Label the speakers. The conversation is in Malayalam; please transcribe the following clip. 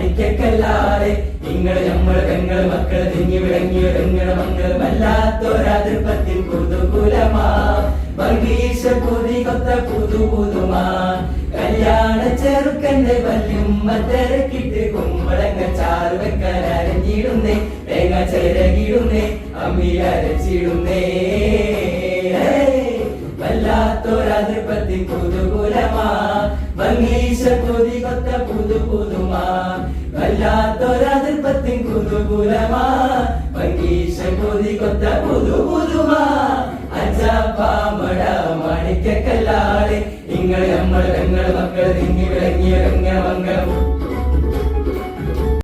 Speaker 1: മാണിക്കല്ലാതെ നിങ്ങൾ നമ്മൾ പെങ്ങൾ മക്കൾ തിങ്ങി വിളങ്ങിയ പെങ്ങൾ മങ്ങൾ വല്ലാത്തൊരാതിർപ്പത്തിൻ കുതുകുലമാ വർഗീശ പുതി കൊത്ത പുതുമാ കല്യാണ ചെറുക്കന്റെ വല്യുമ്മ തിരക്കിട്ട് കുമ്പളങ്ങ ചാറ് വെക്കാൻ അരഞ്ഞിടുന്നേ തേങ്ങ ചിരകിടുന്നേ അമ്മി അരച്ചിടുന്നേ വല്ലാത്തൊരാതിർപ്പത്തിൻ കുതുകുലമാ വർഗീശ പുതി കൊത്ത പുതുമാ വല്ലാത്തൊരാതിർപ്പത്തിൻ കുതുകുലമാ വർഗീശ പുതി കൊത്ത പുതുമാ അജാപ്പാമട മാണിക്കല്ലാതെ നിങ്ങൾ നമ്മൾ പെങ്ങൾ മക്കൾ തിങ്ങി വിളങ്ങിയ മംഗളം